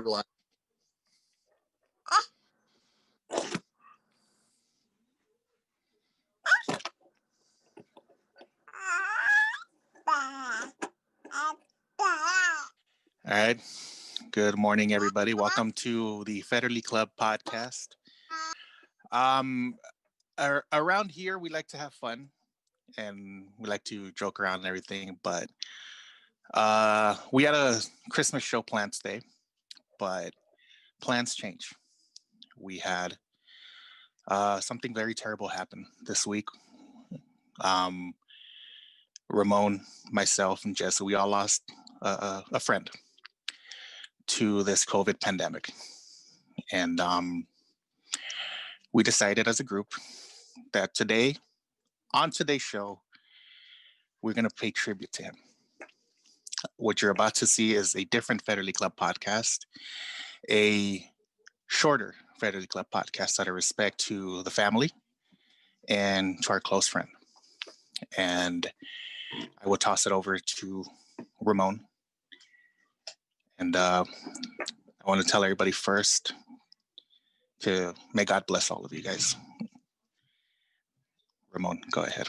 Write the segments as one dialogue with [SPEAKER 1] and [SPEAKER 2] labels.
[SPEAKER 1] We're live.
[SPEAKER 2] All right. Good morning, everybody. Welcome to the Fetterly Club podcast. Around here, we like to have fun and we like to joke around and everything. But we had a Christmas show planned today, but plans change. We had something very terrible happen this week. Ramon, myself, and Jess, we all lost a friend to this COVID pandemic. And we decided as a group that today, on today's show, we're going to pay tribute to him. What you're about to see is a different Fetterly Club podcast, a shorter Fetterly Club podcast out of respect to the family and to our close friend. And I will toss it over to Ramon. And I want to tell everybody first to may God bless all of you guys. Ramon, go ahead.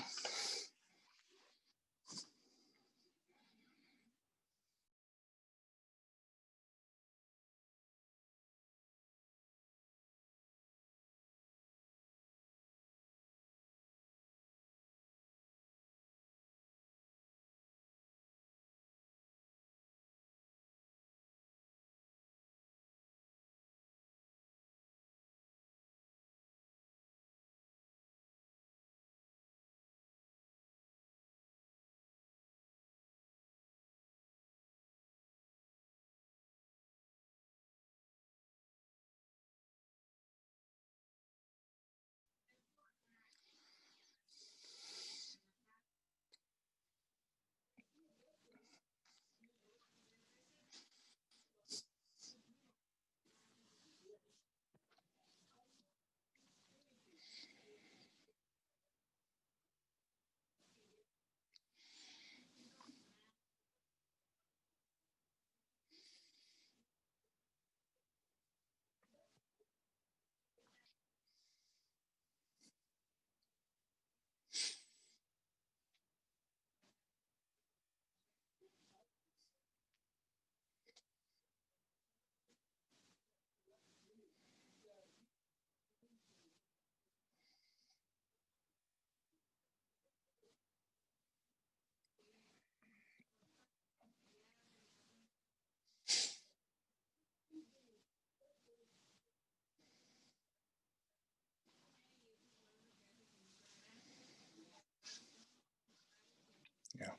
[SPEAKER 2] Yeah.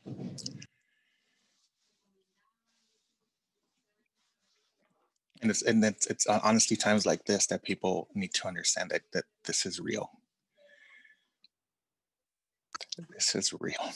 [SPEAKER 2] And it's honestly times like this that people need to understand that this is real. This is real.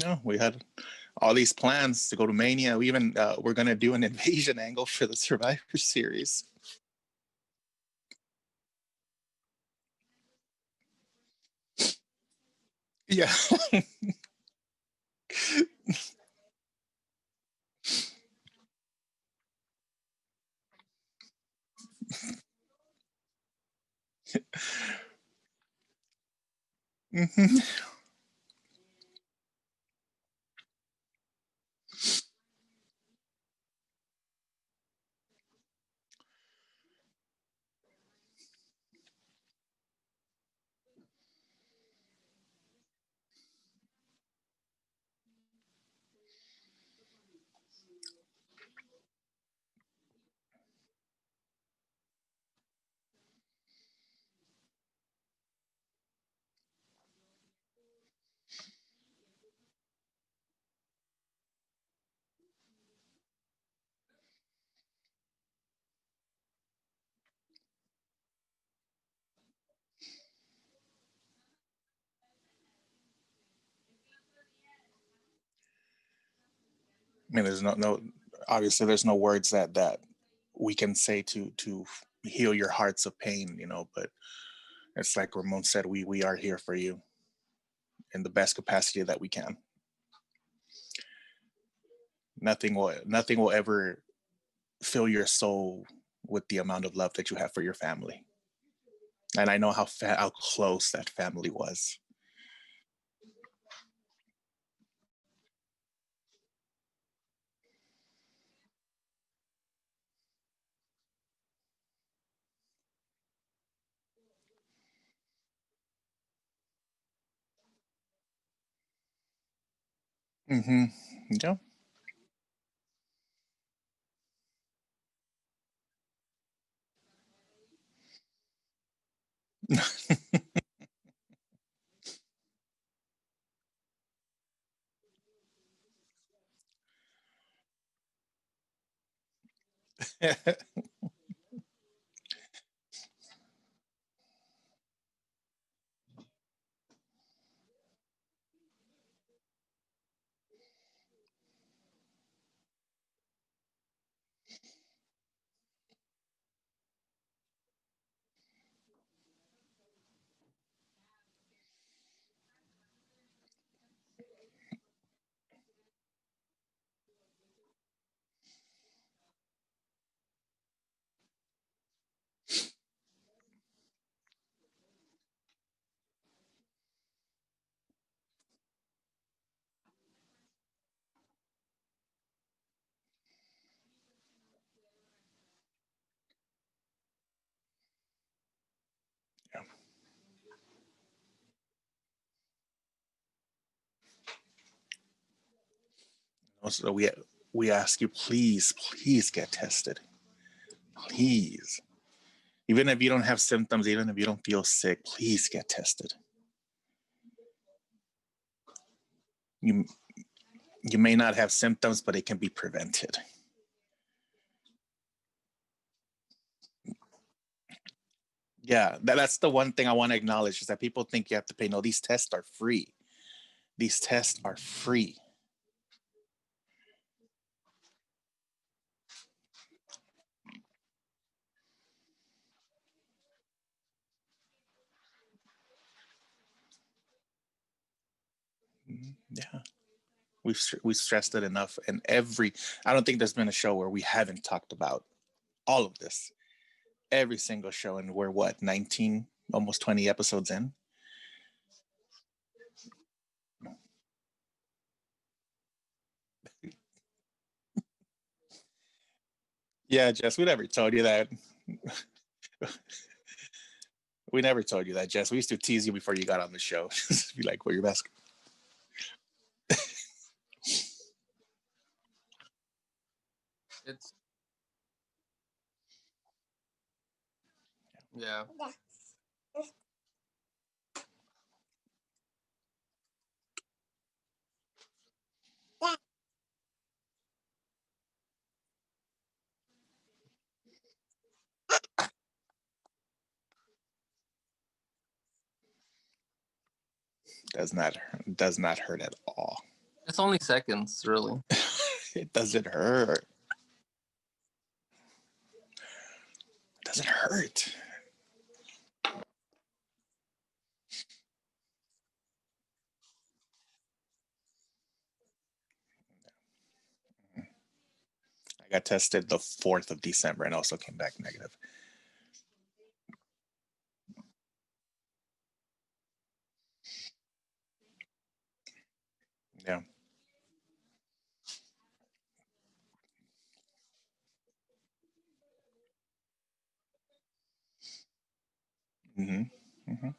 [SPEAKER 2] No, we had all these plans to go to Mania. We even we're gonna do an invasion angle for the Survivor Series. Yeah. Hmm. I mean, there's no obviously there's no words that we can say to heal your hearts of pain, but it's like Ramon said, we are here for you in the best capacity that we can. Nothing will ever fill your soul with the amount of love that you have for your family. And I know how close that family was. Mm-hmm. Yeah. Yeah. Also, we ask you, please, please get tested, please. Even if you don't have symptoms, even if you don't feel sick, please get tested. You you may not have symptoms, but it can be prevented. Yeah, that's the one thing I want to acknowledge is that people think you have to pay. No, these tests are free. These tests are free. Yeah, we've stressed it enough, and I don't think there's been a show where we haven't talked about all of this. Every single show, and we're what 19, almost 20 episodes in. Yeah, Jess, we never told you that. We never told you that, Jess. We used to tease you before you got on the show. Be like, "Where your best?"
[SPEAKER 1] It's yeah.
[SPEAKER 2] Does not hurt at all.
[SPEAKER 1] It's only seconds, really.
[SPEAKER 2] It doesn't hurt. It doesn't hurt. got tested the 4th of December and also came back negative. Yeah. Mm-hmm. Mm-hmm.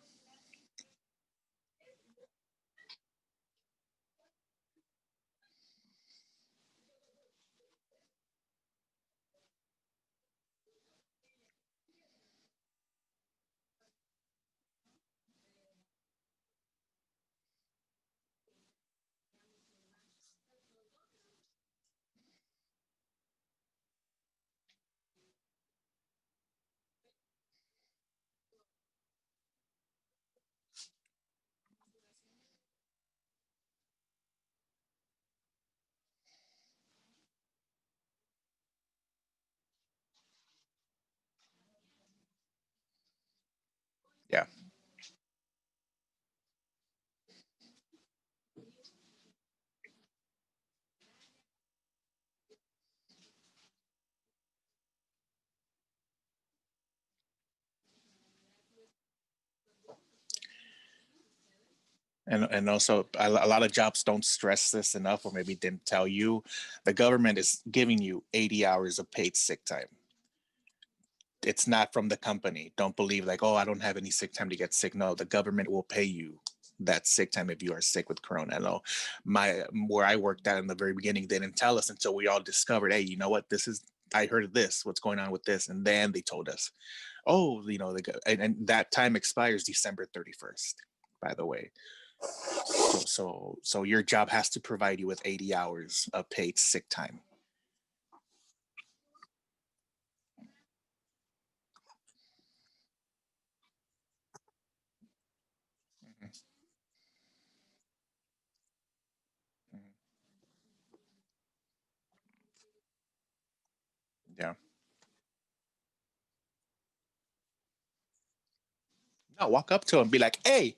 [SPEAKER 2] Yeah. And also a lot of jobs don't stress this enough, or maybe didn't tell you. The government is giving you 80 hours of paid sick time. It's not from the company. Don't believe like, oh, I don't have any sick time to get sick. No, the government will pay you that sick time if you are sick with corona. I know where I worked at in the very beginning, they didn't tell us until we all discovered, hey, you know what, this is, I heard of this, what's going on with this, and then they told us, oh, you know, and that time expires December 31st, by the way. So your job has to provide you with 80 hours of paid sick time. Mhm. Mhm. Yeah. No, walk up to him, be like, hey,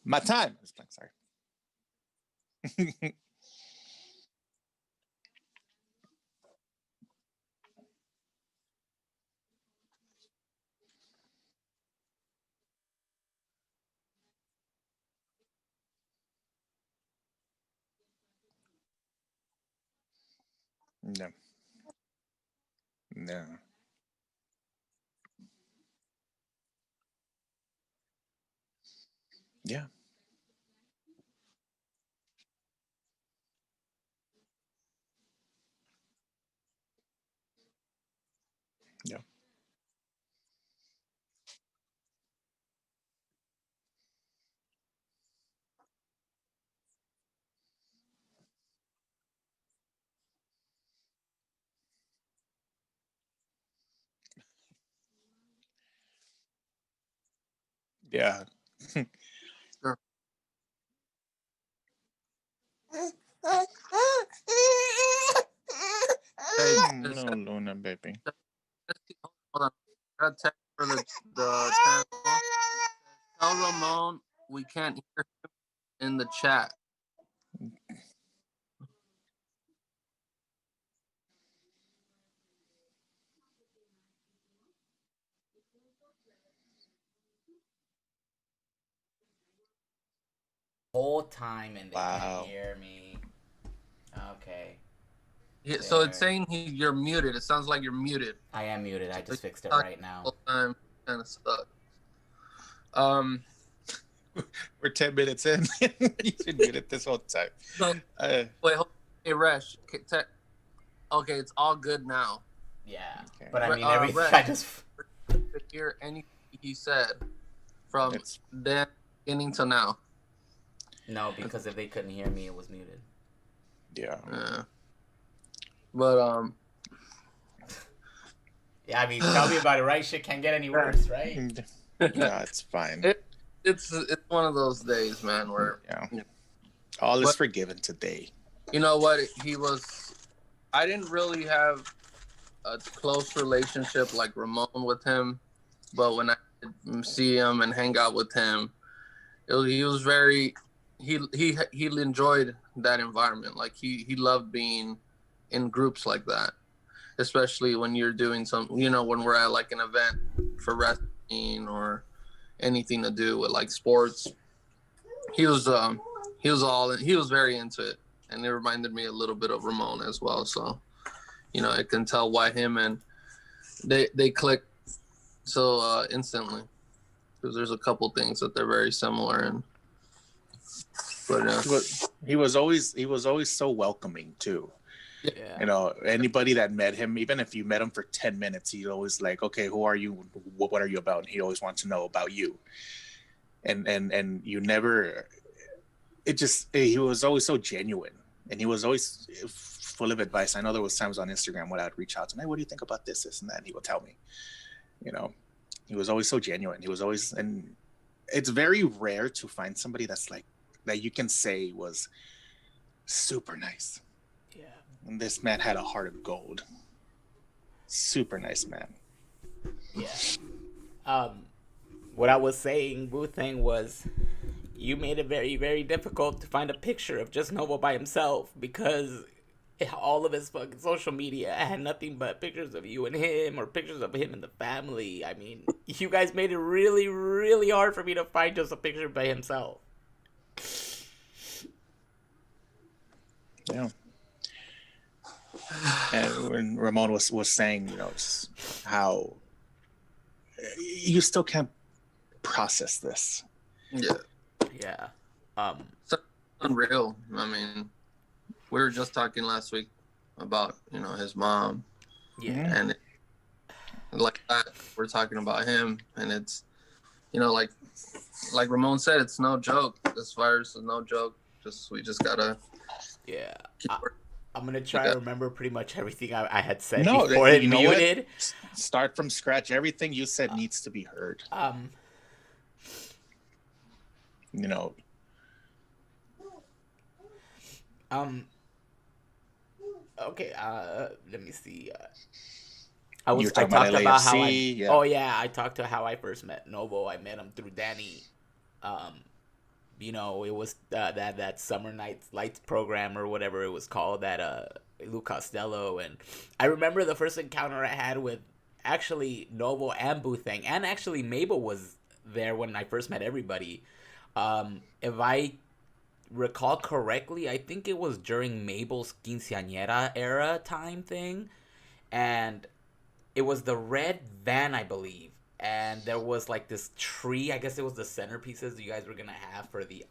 [SPEAKER 2] my time. It's like, sorry. No, no. Yeah, yeah, yeah.
[SPEAKER 1] Sure. Hey, just
[SPEAKER 2] No, Luna, baby.
[SPEAKER 1] hold on. I got a text for the channel. Tell Ramon we can't hear him in the chat.
[SPEAKER 3] Whole time and they can't
[SPEAKER 2] Wow.
[SPEAKER 3] hear me. Okay.
[SPEAKER 1] So it's
[SPEAKER 3] There.
[SPEAKER 1] saying you're muted. It sounds like you're muted.
[SPEAKER 3] I am muted. I
[SPEAKER 1] So you
[SPEAKER 3] just fixed it
[SPEAKER 1] talk
[SPEAKER 3] right now.
[SPEAKER 1] the whole time. Kind of sucks. Um.
[SPEAKER 2] We're 10 minutes in. You've been muted this whole time.
[SPEAKER 1] So
[SPEAKER 2] Uh,
[SPEAKER 1] wait. Hey, Resh. Okay, it's all good now.
[SPEAKER 3] Yeah.
[SPEAKER 2] okay.
[SPEAKER 3] But I mean, everything
[SPEAKER 1] Resh,
[SPEAKER 3] I just.
[SPEAKER 1] to hear anything he said from
[SPEAKER 2] It's
[SPEAKER 1] then beginning to now.
[SPEAKER 3] No, because if they couldn't hear me, it was muted.
[SPEAKER 2] yeah.
[SPEAKER 1] But
[SPEAKER 3] Yeah, I mean, tell me about it, right? Shit can't get any worse, right?
[SPEAKER 2] No, it's fine.
[SPEAKER 1] it's one of those days, man, where
[SPEAKER 2] Yeah.
[SPEAKER 1] you know,
[SPEAKER 2] All is
[SPEAKER 1] but
[SPEAKER 2] forgiven today.
[SPEAKER 1] you know what, I didn't really have a close relationship like Ramon with him, but when I did see him and hang out with him, he was very he enjoyed that environment. Like he loved being in groups like that. especially when you're doing some, when we're at like an event for wrestling or anything to do with like sports. He was he was very into it, and it reminded me a little bit of Ramon as well. So, I can tell why him and they click so instantly, because there's a couple things that they're very similar in. But
[SPEAKER 2] he was always so welcoming too.
[SPEAKER 3] Yeah.
[SPEAKER 2] Anybody that met him, even if you met him for 10 minutes, he'd always like, okay, who are you? What are you about? And he always wants to know about you. And you never, he was always so genuine, and he was always full of advice. I know there was times on Instagram when I'd reach out to him, hey, what do you think about this and that? And he would tell me, he was always so genuine. He was always, and it's very rare to find somebody that's like, that you can say was super nice.
[SPEAKER 3] Yeah.
[SPEAKER 2] And this man had a heart of gold. Super nice man.
[SPEAKER 3] Yeah. What I was saying, Wu-Tang, was you made it very, very difficult to find a picture of just Novo by himself, because all of his fucking social media had nothing but pictures of you and him, or pictures of him and the family. I mean, you guys made it really, really hard for me to find just a picture by himself.
[SPEAKER 2] Yeah. And when Ramon was saying, just how you still can't process this.
[SPEAKER 3] Yeah.
[SPEAKER 1] It's unreal. I mean, we were just talking last week about, his mom.
[SPEAKER 3] Yeah.
[SPEAKER 1] And like that, we're talking about him, and it's, like Ramon said, it's no joke. This virus is no joke. We just gotta.
[SPEAKER 3] Yeah. I'm gonna try to remember pretty much everything I had said
[SPEAKER 2] No,
[SPEAKER 3] before it muted.
[SPEAKER 2] Start from scratch. Everything you said needs to be heard.
[SPEAKER 3] Okay. Let me see.
[SPEAKER 2] I talked about how
[SPEAKER 3] I talked to how I first met Novo. I met him through Danny. It was that Summer Nights Lights program, or whatever it was called, that Lou Costello. And I remember the first encounter I had with actually Novo and Wu-Tang, and actually Mabel was there when I first met everybody. If I recall correctly, I think it was during Mabel's quinceañera era time thing, and it was the red van, I believe. And there was like this tree. I guess it was the centerpieces you guys were gonna have for the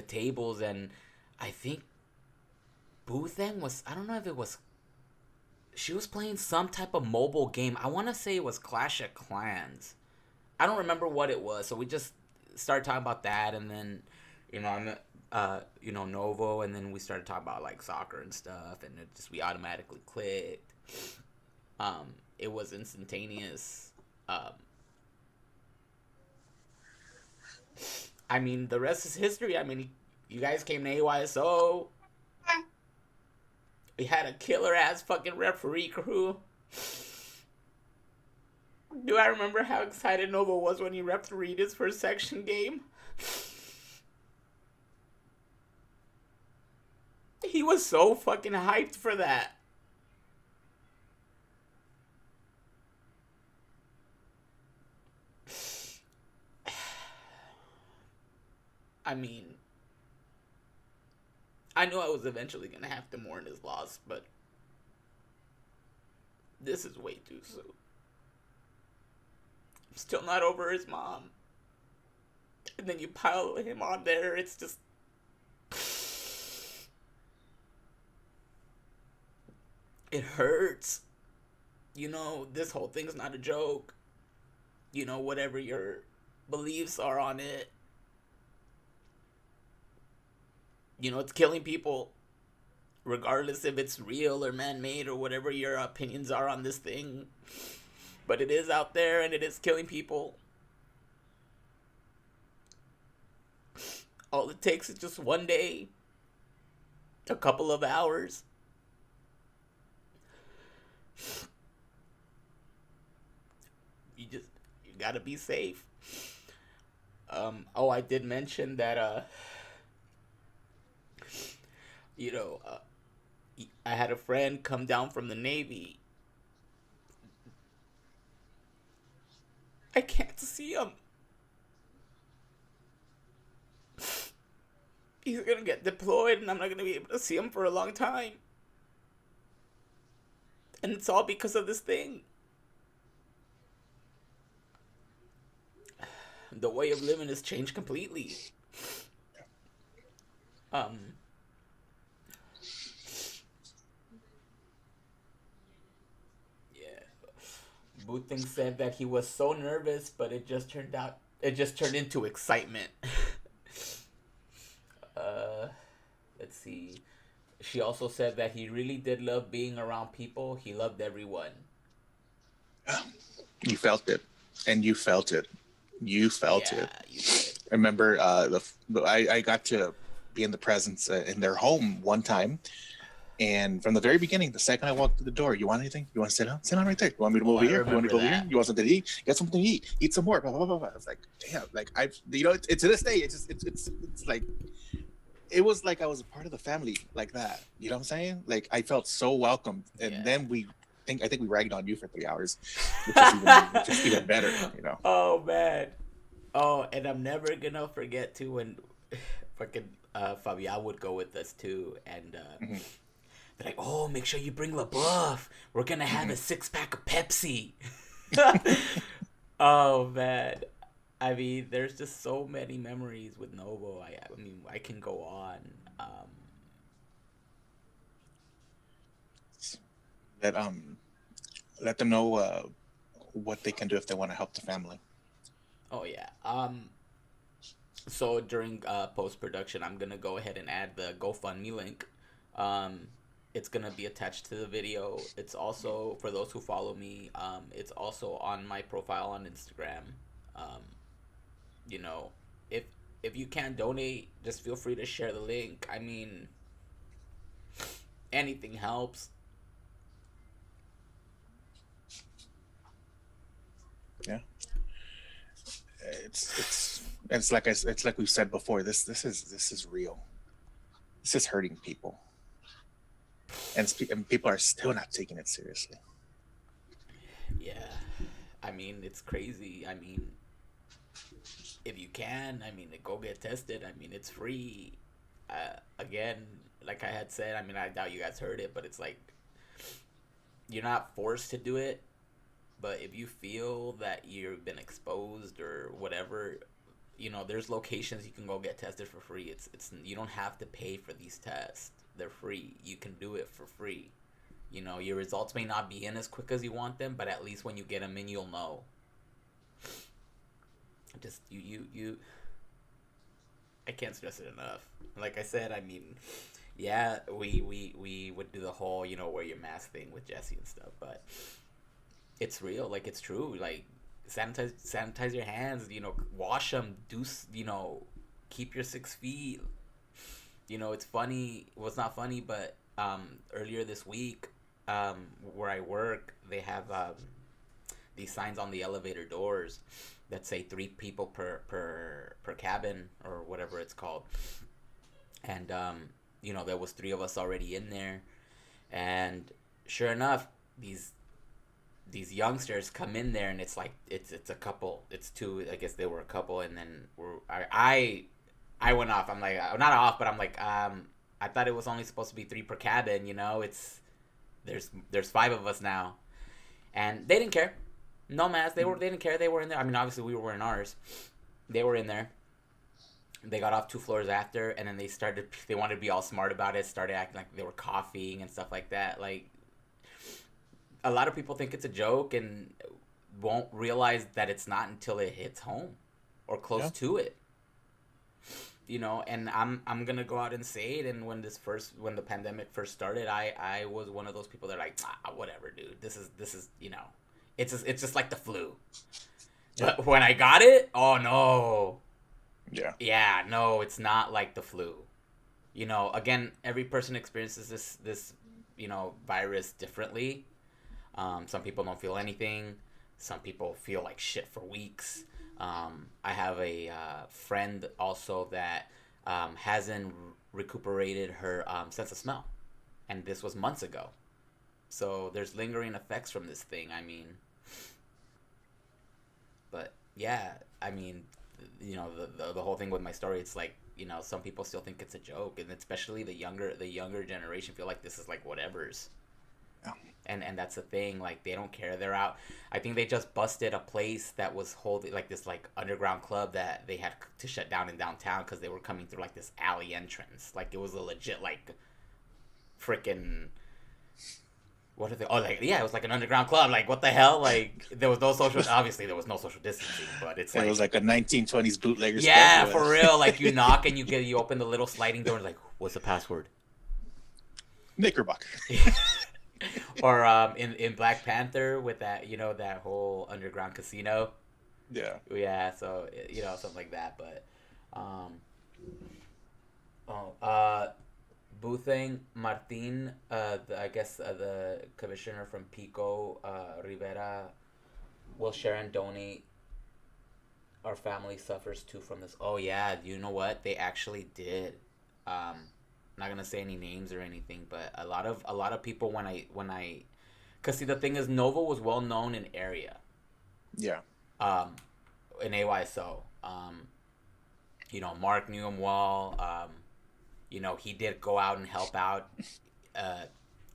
[SPEAKER 3] tables. And I think Wu-Tang was, I don't know if it was, she was playing some type of mobile game. I want to say it was Clash of Clans. I don't remember what it was. So we just started talking about that, and then Novo, and then we started talking about like soccer and stuff, and we automatically clicked. It was instantaneous. I mean, the rest is history. I mean, you guys came to AYSO. We had a killer ass fucking referee crew. Do I remember how excited Novo was when he refereed his first section game? He was so fucking hyped for that. I mean, I knew I was eventually going to have to mourn his loss, but this is way too soon. I'm still not over his mom. And then you pile him on there, it's just... It hurts. This whole thing's not a joke. Whatever your beliefs are on it. It's killing people, regardless if it's real or man-made or whatever your opinions are on this thing. But it is out there, and it is killing people. All it takes is just one day, a couple of hours. You gotta be safe. I did mention that, I had a friend come down from the Navy. I can't see him. He's gonna get deployed and I'm not gonna be able to see him for a long time. And it's all because of this thing. The way of living has changed completely. Yeah. Boothing said that he was so nervous, but it just turned into excitement. Let's see. She also said that he really did love being around people. He loved everyone.
[SPEAKER 2] You felt it, and you felt it. You felt
[SPEAKER 3] Yeah,
[SPEAKER 2] it.
[SPEAKER 3] you did.
[SPEAKER 2] I remember I got to be in the presence in their home one time. And from the very beginning, the second I walked through the door, you want anything? You want to sit down? Sit down right there. You want me to move over
[SPEAKER 3] I
[SPEAKER 2] here? You want me to go over
[SPEAKER 3] remember
[SPEAKER 2] here? You want something to eat? Get something to eat. Eat some more. Blah, blah, blah, blah. I was like, damn. Like it's to this day, it's like it was like I was a part of the family like that. You know what I'm saying? Like I felt so welcome. And then I think we ragged on you for 3 hours, which is even better. You know?
[SPEAKER 3] Oh man. Oh, and I'm never gonna forget too when fucking Fabian would go with us too, and they're like, "Oh, make sure you bring LaBeouf. We're gonna have a 6-pack of Pepsi." Oh man, I mean, there's just so many memories with Novo. I mean, I can go on.
[SPEAKER 2] Let let them know what they can do if they want to help the family.
[SPEAKER 3] Oh yeah. So during post production, I'm gonna go ahead and add the GoFundMe link. It's gonna be attached to the video. It's also for those who follow me. It's also on my profile on Instagram. Um, you know, if you can't donate, just feel free to share the link. I mean, anything helps.
[SPEAKER 2] Yeah. It's like we've said before. This is real. This is hurting people, and people are still not taking it seriously.
[SPEAKER 3] Yeah, I mean, it's crazy. I mean, if you can, I mean, go get tested. I mean, it's free. Again, like I had said, I mean, I doubt you guys heard it, but it's like you're not forced to do it. But if you feel that you've been exposed or whatever, there's locations you can go get tested for free. It's you don't have to pay for these tests. They're free. You can do it for free. Your results may not be in as quick as you want them, but at least when you get them in, you'll know. Just you I can't stress it enough. Like I said, I mean, yeah, we would do the whole, wear your mask thing with Jesse and stuff, but it's real. Like, it's true. Like, sanitize your hands, wash them, keep your 6 feet. It's funny. Well, it's not funny, but earlier this week, where I work, they have these signs on the elevator doors that say 3 people per cabin or whatever it's called. And there was 3 of us already in there, and sure enough, these youngsters come in there, and it's like it's a couple. It's 2. I guess they were a couple, and then I went off. I'm like, not off, but I'm like, I thought it was only supposed to be 3 per cabin. It's there's 5 of us now, and they didn't care. No mask. They didn't care. They were in there. I mean, obviously we were wearing ours. They were in there. They got off 2 floors after, and then they wanted to be all smart about it. Started acting like they were coughing and stuff like that. Like, a lot of people think it's a joke and won't realize that it's not until it hits home or close to it. And I'm gonna go out and say it. And when the pandemic first started, I was one of those people that are like, whatever, dude. This is it's just like the flu. Yeah. But when I got it, oh no.
[SPEAKER 2] Yeah.
[SPEAKER 3] Yeah, no, it's not like the flu. Again, every person experiences this virus differently. Some people don't feel anything. Some people feel like shit for weeks. I have a friend also that hasn't recuperated her sense of smell. and this was months ago. So there's lingering effects from this thing. I mean, but yeah, I mean, you know, the whole thing with my story, it's like, you know, some people still think it's a joke, and especially the younger generation feel like this is like whatever's.
[SPEAKER 2] Yeah.
[SPEAKER 3] And that's the thing, like they don't care. They're out. I think they just busted a place that was holding like this like underground club that they had to shut down in downtown because they were coming through like this alley entrance. Like it was a legit like freaking, what are they? Oh, like yeah, it was like an underground club. Like what the hell? Like there was no social. Obviously, there was no social distancing, but it's like
[SPEAKER 2] it was like a 1920s bootleggers.
[SPEAKER 3] Yeah,
[SPEAKER 2] club,
[SPEAKER 3] for real. Like you knock and you open the little sliding door and like, what's the password?
[SPEAKER 2] Knickerbocker.
[SPEAKER 3] Or in Black Panther with that, you know, that whole underground casino.
[SPEAKER 2] Yeah.
[SPEAKER 3] So you know, something like that. But Butheng Martin, I guess the commissioner from Pico, Rivera, will share and donate. Our family suffers too from this. Oh yeah, you know what? They actually did. Not gonna say any names or anything, but a lot of people when I, cause see the thing is Novo was well known in area.
[SPEAKER 2] Yeah.
[SPEAKER 3] In AYSO, you know, Mark knew him well. You know, he did go out and help out.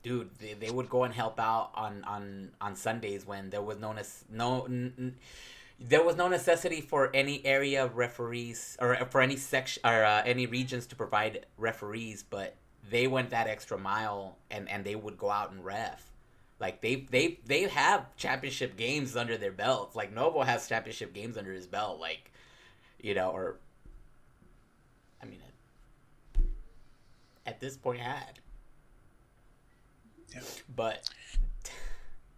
[SPEAKER 3] Dude, they would go and help out on Sundays when there was there was no necessity for any area referees or for any section or any regions to provide referees, but they went that extra mile and they would go out and ref. Like they have championship games under their belts. Like Novo has championship games under his belt. Like, you know, or I mean, at this point had.
[SPEAKER 2] Yeah.
[SPEAKER 3] But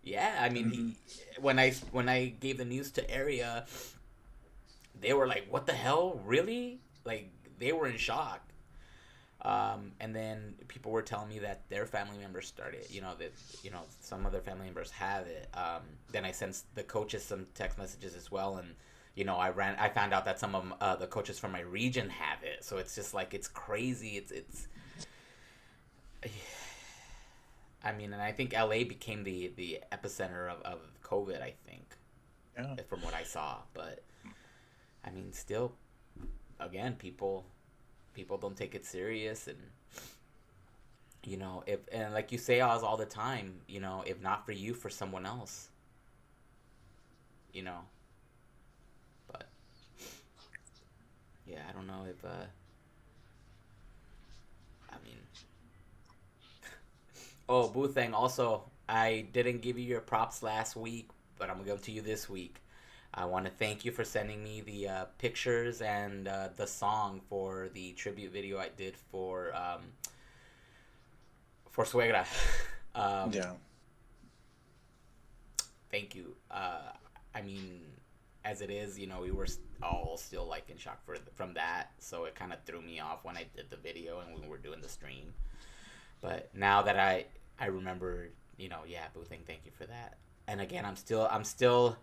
[SPEAKER 3] yeah, I mean, when I gave the news to area, they were like, "What the hell, really?" Like they were in shock. And then people were telling me that their family members started, you know, that, you know, some of their family members have it. Then I sent the coaches some text messages as well, and you know, I found out that some of the coaches from my region have it. So it's just like it's crazy. It's. I mean, and I think LA became the epicenter of COVID, I think.
[SPEAKER 2] Yeah.
[SPEAKER 3] From what I saw. But I mean, still, again, people don't take it serious, and you know, and like you say, Oz, all the time, you know, if not for you, for someone else. You know. But yeah, I don't know if I mean, oh, Boothang, also, I didn't give you your props last week, but I'm going to give them to you this week. I want to thank you for sending me the pictures and the song for the tribute video I did for Suegra.
[SPEAKER 2] Yeah.
[SPEAKER 3] Thank you. I mean, as it is, you know, we were all still like in shock from that, so it kind of threw me off when I did the video and we were doing the stream. But now that I remember, you know, yeah, Boothing, thank you for that. And again, I'm still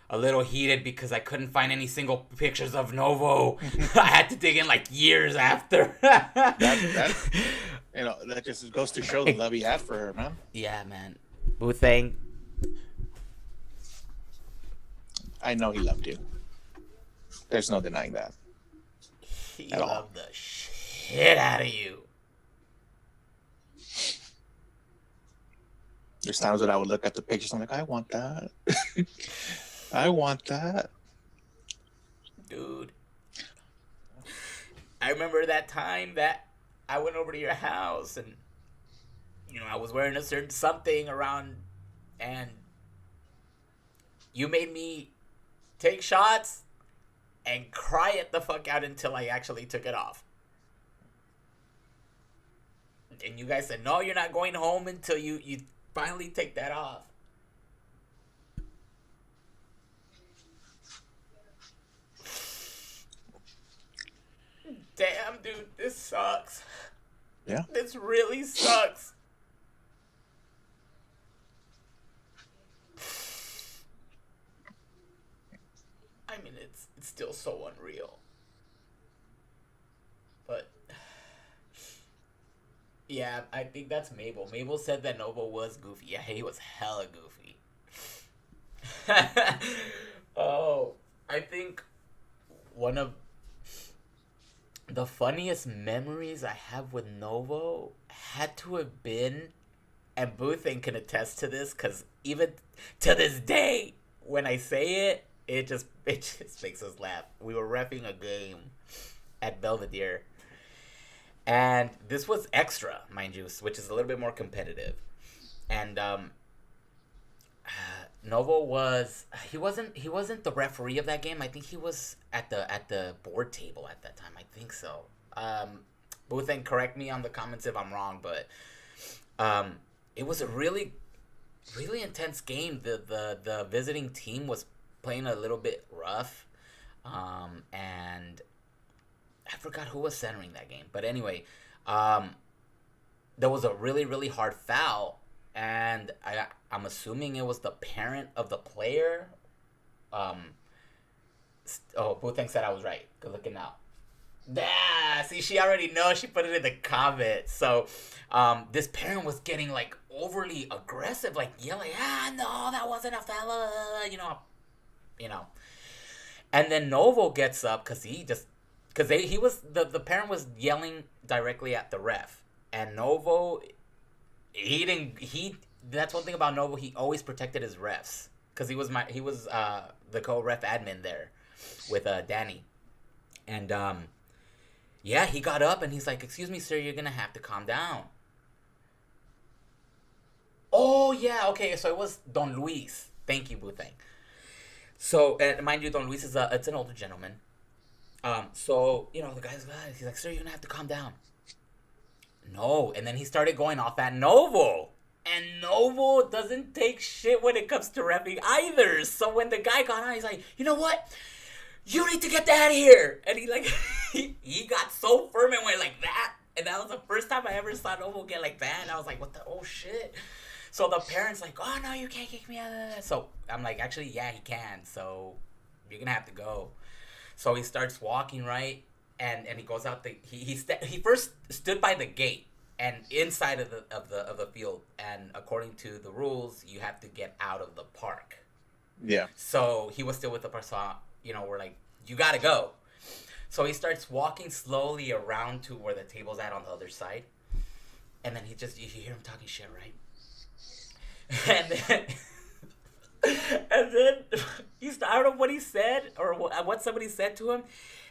[SPEAKER 3] a little heated because I couldn't find any single pictures of Novo. I had to dig in like years after.
[SPEAKER 2] that you know, that just goes to show the love he had for her, man.
[SPEAKER 3] Yeah, man. Boothang.
[SPEAKER 2] I know he loved you. There's no denying that.
[SPEAKER 3] He loved the shit out of you.
[SPEAKER 2] There's times that I would look at the pictures, I'm like, I want that. I want that.
[SPEAKER 3] Dude. I remember that time that I went over to your house and, you know, I was wearing a certain something around and you made me take shots and cry it the fuck out until I actually took it off. And you guys said, no, you're not going home until you finally take that off. Damn, dude, this sucks.
[SPEAKER 2] Yeah.
[SPEAKER 3] This really sucks. I mean, it's still so unreal. But Yeah, I think that's Mabel. Mabel said that Novo was goofy. Yeah, he was hella goofy. Oh, I think one of the funniest memories I have with Novo had to have been, and Boothing can attest to this, because even to this day, when I say it, it just makes us laugh. We were repping a game at Belvedere, and this was extra, mind you, which is a little bit more competitive. And Novo he wasn't the referee of that game. I think he was at the board table at that time. I think so. Boothing, correct me on the comments if I'm wrong, but it was a really really intense game. The visiting team was playing a little bit rough, and I forgot who was centering that game. But anyway, there was a really really hard foul, and I'm assuming it was the parent of the player. Boothang said I was right. Good looking out. Yeah, see, she already knows. She put it in the comments. So, this parent was getting like overly aggressive, like yelling, no, that wasn't a foul," you know. And then Novo gets up because the parent was yelling directly at the ref, and Novo, that's one thing about Novo. He always protected his refs because he was the co-ref admin there with Danny, and yeah, he got up and he's like, "Excuse me, sir, you're gonna have to calm down." Oh yeah, okay, so it was Don Luis. Thank you, Boothang. So, and mind you, Don Luis it's an older gentleman. So the guy's he's like, "Sir, you're gonna have to calm down." No, and then he started going off at Novo. And Novo doesn't take shit when it comes to reffing either. So when the guy got on, he's like, "You know what? You need to get that out of here." And he like he got so firm and went like that. And that was the first time I ever saw Novo get like that. And I was like, what the oh shit. So the parents like, "Oh no, you can't kick me out of that." So I'm like, actually, yeah, he can. So you're gonna have to go. So he starts walking, right? And he goes out he first stood by the gate and inside of the field, and according to the rules, you have to get out of the park.
[SPEAKER 2] Yeah.
[SPEAKER 3] So he was still with the person. We're like, "You gotta go." So he starts walking slowly around to where the table's at on the other side, and then you hear him talking shit, right? And then I don't know what he said or what somebody said to him,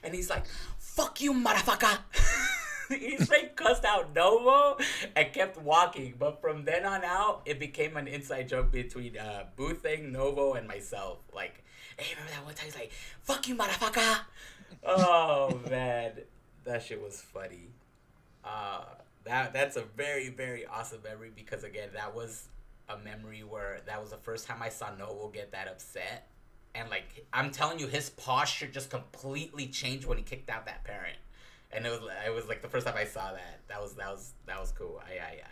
[SPEAKER 3] and he's like, "Fuck you, motherfucker." He straight cussed out Novo and kept walking. But from then on out, it became an inside joke between Boothing, Novo, and myself. Like, "Hey, remember that one time he's like, 'Fuck you, motherfucker'?" Oh man, that shit was funny. That's a very very awesome memory, because again, that was a memory where that was the first time I saw Novo get that upset, and like I'm telling you, his posture just completely changed when he kicked out that parent. And it was like the first time I saw that. That was cool. I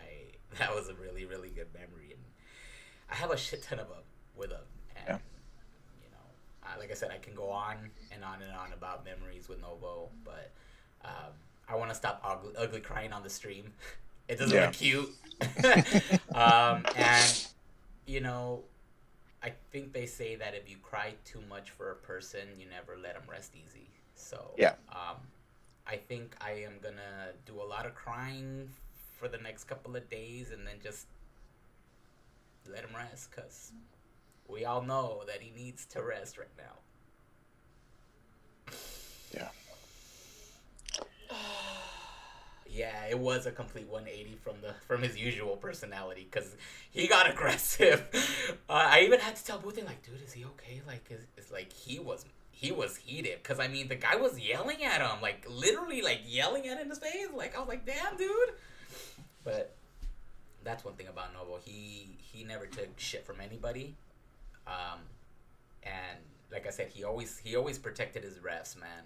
[SPEAKER 3] that was a really really good memory, and I have a shit ton of them with him. And like I said, I can go on and on and on about memories with Novo, but I want to stop ugly crying on the stream. It doesn't look cute. And I think they say that if you cry too much for a person, you never let them rest easy. So
[SPEAKER 2] yeah.
[SPEAKER 3] I think I am gonna do a lot of crying for the next couple of days, and then just let him rest, because we all know that he needs to rest right now.
[SPEAKER 2] Yeah.
[SPEAKER 3] Yeah, it was a complete 180 from his usual personality, because he got aggressive. I even had to tell Boothing, like, "Dude, is he okay?" Like, it's like he was heated, because I mean, the guy was yelling at him, like literally like yelling at him in his face. Like, I was like, "Damn, dude." But that's one thing about Novo. He never took shit from anybody. And like I said, he always protected his refs, man.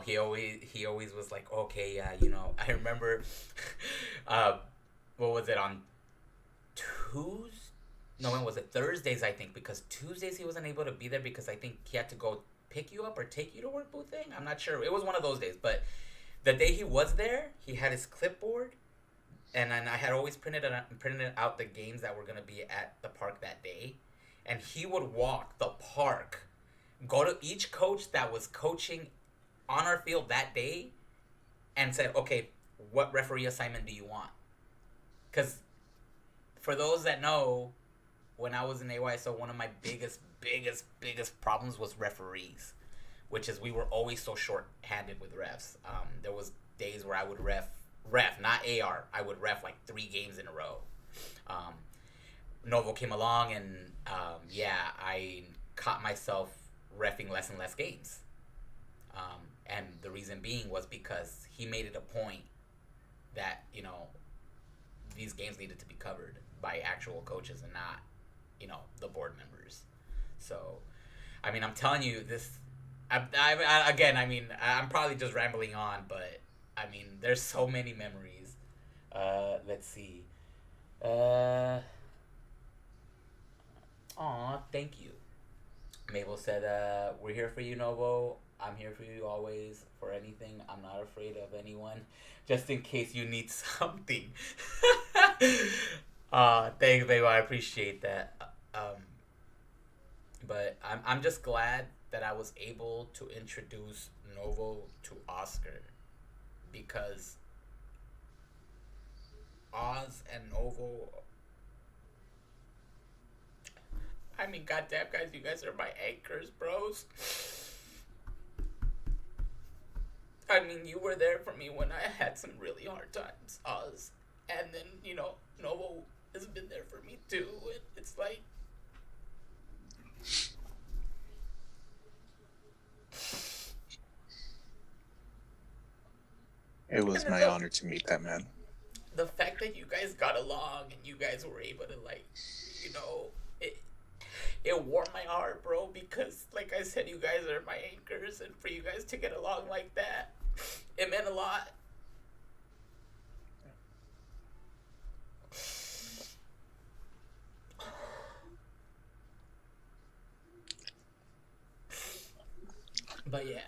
[SPEAKER 3] He always was like, "Okay, yeah, I remember, what was it, on Tuesday? No, when was it? Thursdays, I think, because Tuesdays he wasn't able to be there because I think he had to go pick you up or take you to work, Boothing. I'm not sure. It was one of those days, but The day he was there, he had his clipboard, and then I had always printed out the games that were gonna be at the park that day, and he would walk the park, go to each coach that was coaching on our field that day, and said, "Okay, what referee assignment do you want?" Because for those that know, when I was in AYSO, one of my biggest problems was referees, which is we were always so short-handed with refs. There was days where I would ref, not AR. I would ref like 3 games in a row. Novo came along, and I caught myself reffing less and less games. And the reason being was because he made it a point that, these games needed to be covered by actual coaches and not, the board members. So, I mean, I'm telling you this. I'm probably just rambling on, but I mean, there's so many memories. Let's see. Thank you. Mabel said, "We're here for you, Novo. I'm here for you always. For anything, I'm not afraid of anyone. Just in case you need something." Thanks, Mabel. I appreciate that. But I'm just glad that I was able to introduce Novo to Oscar, because Oz and Novo, I mean, goddamn, guys, you guys are my anchors, bros. I mean, you were there for me when I had some really hard times, Oz. And then, Novo has been there for me too. And it's like,
[SPEAKER 2] it was my honor to meet that man.
[SPEAKER 3] The fact that you guys got along and you guys were able to, it warmed my heart, bro, because, like I said, you guys are my anchors, and for you guys to get along like that, it meant a lot. But yeah,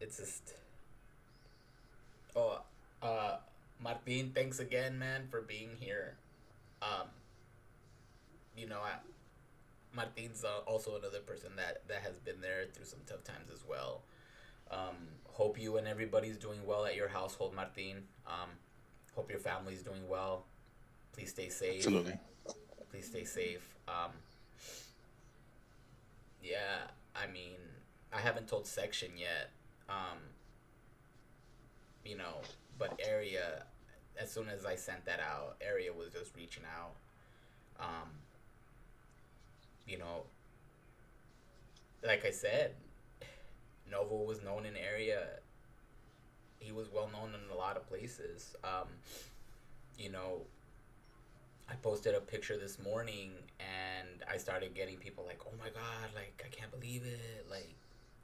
[SPEAKER 3] it's just, Martin, thanks again, man, for being here. Martin's also another person that has been there through some tough times as well. Hope you and everybody's doing well at your household, Martin. Hope your family's doing well. Please stay safe.
[SPEAKER 2] Absolutely.
[SPEAKER 3] Please stay safe. Yeah, I mean, I haven't told Section yet. But Area, as soon as I sent that out, Area was just reaching out. Like I said, Novo was known in Area. He was well known in a lot of places. I posted a picture this morning, and I started getting people like, "Oh my God, like, I can't believe it." Like,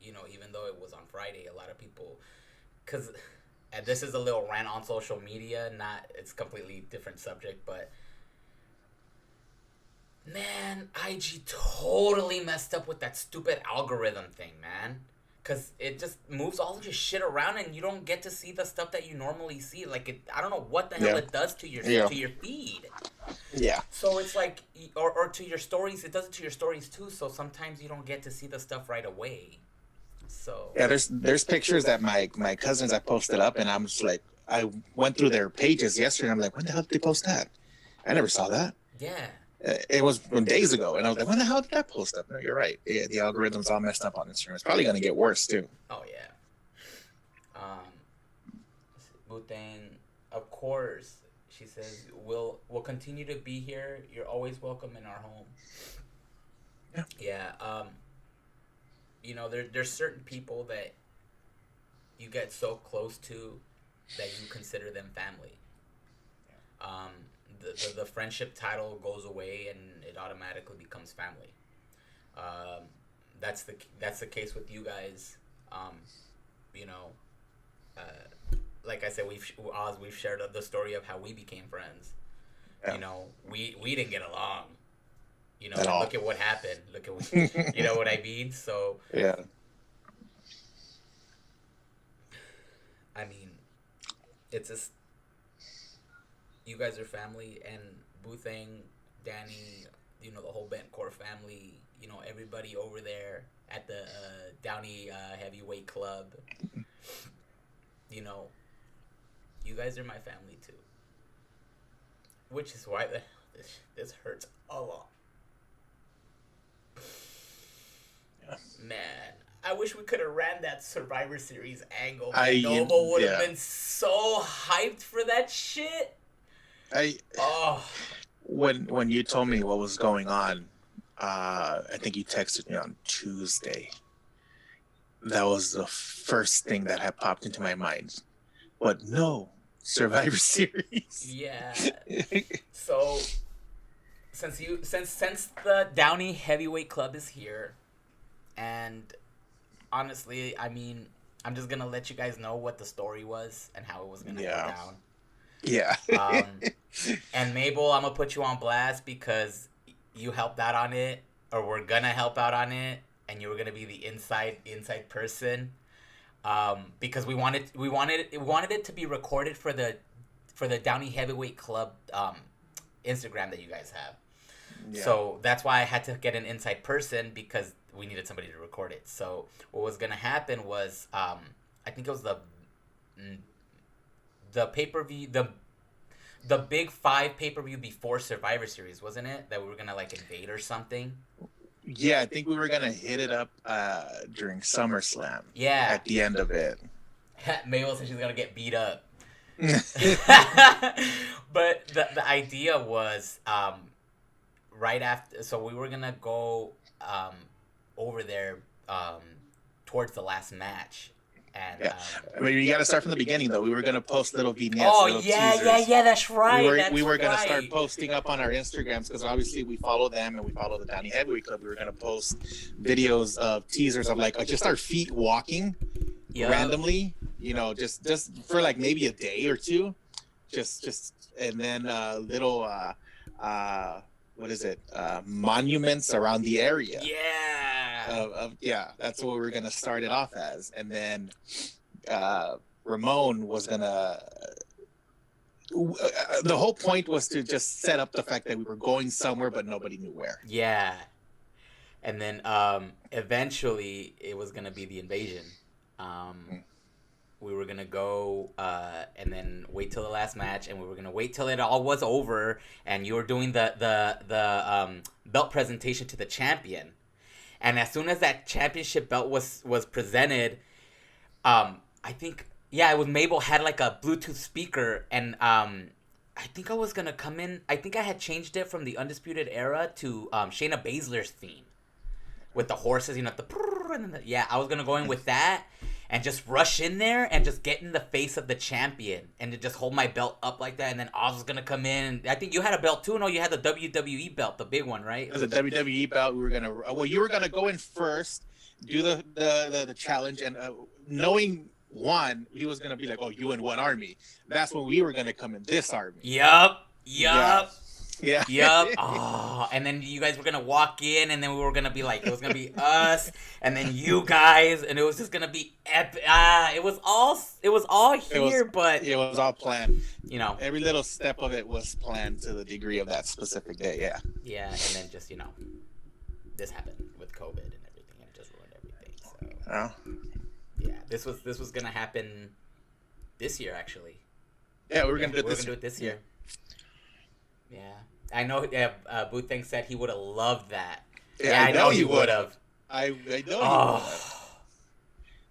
[SPEAKER 3] even though it was on Friday, a lot of people, and this is a little rant on social media, it's completely different subject, but man, IG totally messed up with that stupid algorithm thing, man. Because it just moves all of your shit around, and you don't get to see the stuff that you normally see. Like, I don't know what the hell it does to your feed.
[SPEAKER 2] Yeah.
[SPEAKER 3] So it's like, or to your stories, it does it to your stories too. So sometimes you don't get to see the stuff right away. So
[SPEAKER 2] yeah, there's pictures that my cousins I posted up, and I'm just like, I went through their pages yesterday, and I'm like, when the hell did they post that? I never saw that.
[SPEAKER 3] Yeah.
[SPEAKER 2] It was from days ago, and I was like, when the hell did that post up? No, you're right. Yeah, the algorithm's all messed up on Instagram. It's probably going to get worse, too.
[SPEAKER 3] Oh, yeah. Butang, of course, she says, we'll continue to be here. You're always welcome in our home.
[SPEAKER 2] Yeah.
[SPEAKER 3] Yeah. There's certain people that you get so close to that you consider them family. The friendship title goes away, and it automatically becomes family. That's the case with you guys. Like I said, we've shared the story of how we became friends.
[SPEAKER 2] Yeah.
[SPEAKER 3] We didn't get along. You know,
[SPEAKER 2] At
[SPEAKER 3] and
[SPEAKER 2] all.
[SPEAKER 3] look at what happened. Look at what, you know what I mean? So,
[SPEAKER 2] Yeah.
[SPEAKER 3] I mean, it's just, you guys are family, and Boothang, Danny, you know, the whole Bentcore family, you know, everybody over there at the Downey Heavyweight Club, you know, you guys are my family too. Which is why this hurts a lot.
[SPEAKER 2] Yeah.
[SPEAKER 3] Man, I wish we could have ran that Survivor Series angle.
[SPEAKER 2] I-
[SPEAKER 3] Novo would have
[SPEAKER 2] yeah.
[SPEAKER 3] been so hyped for that shit.
[SPEAKER 2] Oh, when you told me what was going on, I think you texted me on Tuesday. That was the first thing that had popped into my mind. But no, Survivor Series.
[SPEAKER 3] Yeah. So since the Downey Heavyweight Club is here, and honestly, I mean, I'm just gonna let you guys know what the story was and how it was gonna go down.
[SPEAKER 2] Yeah.
[SPEAKER 3] And Mabel, I'm gonna put you on blast because you helped out on it, or we're gonna help out on it, and you were gonna be the inside person. Because we wanted it to be recorded for the Downey Heavyweight Club Instagram that you guys have. Yeah. So that's why I had to get an inside person, because we needed somebody to record it. So what was gonna happen was, I think it was the pay-per-view, the big 5 pay-per-view before Survivor Series, wasn't it? That we were gonna like invade or something.
[SPEAKER 2] Yeah, I think we were gonna hit it up during SummerSlam.
[SPEAKER 3] Yeah.
[SPEAKER 2] At the end of it.
[SPEAKER 3] Mabel said she's gonna get beat up. But the idea was right after, so we were gonna go over there towards the last match. And,
[SPEAKER 2] yeah, I mean, you got to start from the beginning though. We were gonna post little vignettes.
[SPEAKER 3] Oh
[SPEAKER 2] little
[SPEAKER 3] yeah,
[SPEAKER 2] teasers.
[SPEAKER 3] yeah, that's right.
[SPEAKER 2] We were gonna start posting up on our Instagrams, because obviously we follow them and we follow the Downey Heavyweight Club. We were gonna post videos of teasers of like just our feet walking randomly, you know, just for like maybe a day or two, just and then little what is it, monuments around the area.
[SPEAKER 3] Yeah.
[SPEAKER 2] That's what we were gonna start it off as, and then Ramon was gonna. The whole point was to just set up the fact that we were going somewhere, but nobody knew where.
[SPEAKER 3] Yeah, and then eventually it was gonna be the invasion. We were gonna go and then wait till the last match, and we were gonna wait till it all was over, and you were doing the belt presentation to the champion. And as soon as that championship belt was presented, I think, yeah, it was Mabel had like a Bluetooth speaker, and I think I was gonna come in. I think I had changed it from the Undisputed Era to Shayna Baszler's theme with the horses, you know, I was gonna go in with that and just rush in there and just get in the face of the champion and to just hold my belt up like that, and then Oz was gonna come in. I think you had a belt too. No, you had the WWE belt, the big one, right?
[SPEAKER 2] It was a WWE belt. We were gonna. Well, you were gonna go in first, do the challenge, and knowing one, he was gonna be like, "Oh, you in one army?" That's when we were gonna come in this army.
[SPEAKER 3] Yup.
[SPEAKER 2] Yeah.
[SPEAKER 3] Yup. Oh, and then you guys were gonna walk in, and then we were gonna be like, it was gonna be us, and then you guys, and it was just gonna be epic. It was all here, but
[SPEAKER 2] it was all planned.
[SPEAKER 3] You know,
[SPEAKER 2] every little step of it was planned to the degree of that specific day. Yeah.
[SPEAKER 3] Yeah, and then just, you know, this happened with COVID and everything, and it just ruined everything. So.
[SPEAKER 2] Oh.
[SPEAKER 3] Yeah, this was gonna happen this year, actually.
[SPEAKER 2] Yeah, we were gonna do
[SPEAKER 3] it this year. Yeah. I know. Boothang said he would have loved that. Yeah, I know he would have.
[SPEAKER 2] I know he would have.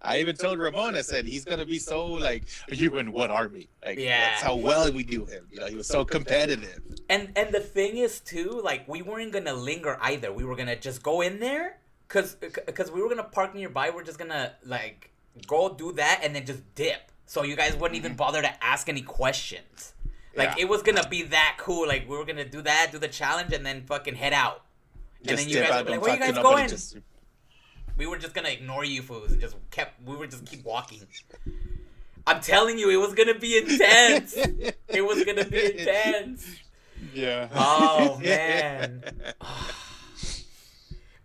[SPEAKER 2] I even told Ramon, I said, he's going to be so, like, you in what army? Like, that's how well we do him. You know, he was so competitive.
[SPEAKER 3] And the thing is, too, like, we weren't going to linger either. We were going to just go in there, because we were going to park nearby. We're just going to, like, go do that and then just dip. So you guys wouldn't even bother to ask any questions. Like, it was going to be that cool. Like, we were going to do that, do the challenge, and then fucking head out. And then you guys would be like, where you guys going? We were just going to ignore you fools and we would just keep walking. I'm telling you, it was going to be intense. It was going to be intense.
[SPEAKER 2] Yeah.
[SPEAKER 3] Oh, man.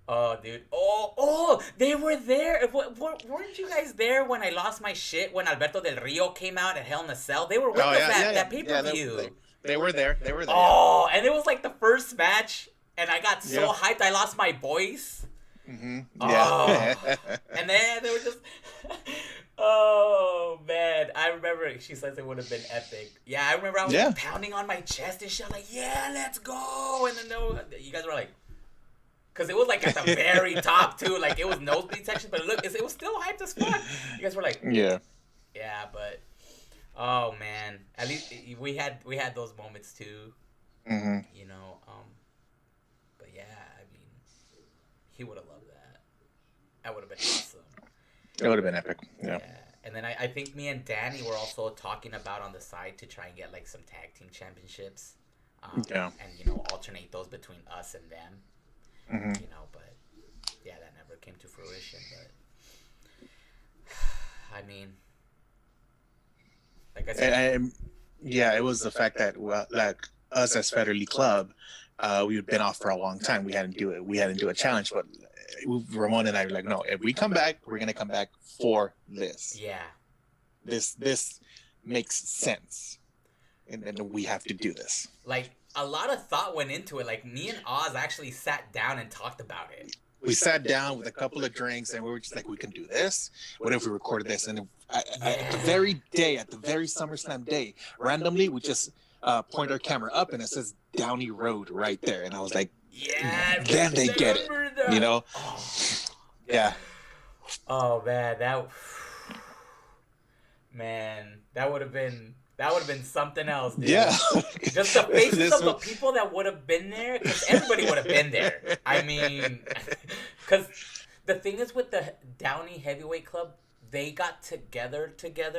[SPEAKER 3] Oh, dude. Oh, they were there. Weren't you guys there when I lost my shit when Alberto Del Rio came out at Hell in a Cell? They were with us at that pay-per-view.
[SPEAKER 2] They were there. They were there.
[SPEAKER 3] Oh, and it was like the first match, and I got so hyped I lost my voice.
[SPEAKER 2] Mm-hmm.
[SPEAKER 3] Yeah. Oh. And then they were just... Oh, man. I remember she says it would have been epic. Yeah, I remember I was like, pounding on my chest and shit. Like, yeah, let's go. And then you guys were like... Because it was like at the very top, too. Like, it was nosebleed section. But look, it was still hyped as fuck. You guys were like... Yeah, but... Oh, man. At least we had those moments, too.
[SPEAKER 2] Mm-hmm.
[SPEAKER 3] You know, but yeah, I mean, he would have loved that. That would have been awesome.
[SPEAKER 2] It would have been epic. Yeah.
[SPEAKER 3] And then I think me and Danny were also talking about on the side to try and get like some tag team championships. And, you know, alternate those between us and them.
[SPEAKER 2] Mm-hmm.
[SPEAKER 3] You know, but yeah, that never came to fruition. But I mean, like I said,
[SPEAKER 2] it was the fact that like us as Fetterly Club, we had been off for a long time. We hadn't do a challenge, but Ramon and I were like, no, if we come back, we're gonna come back for this.
[SPEAKER 3] Yeah.
[SPEAKER 2] This makes sense, and we have to do this.
[SPEAKER 3] Like, a lot of thought went into it. Like, me and Oz actually sat down and talked about it.
[SPEAKER 2] We sat down with a couple of drinks, and we were just like, we can do this. What if we recorded this? And at the very SummerSlam day, randomly, we just point our camera up, and it says Downey Road right there. And I was like,
[SPEAKER 3] yeah,
[SPEAKER 2] then they get it.
[SPEAKER 3] That.
[SPEAKER 2] You know?
[SPEAKER 3] Oh.
[SPEAKER 2] Yeah.
[SPEAKER 3] Oh, man, that would have been something else, dude.
[SPEAKER 2] Yeah.
[SPEAKER 3] Just the faces of the people that would have been there, because everybody would have been there. I mean, because the thing is with the Downey Heavyweight Club, they got together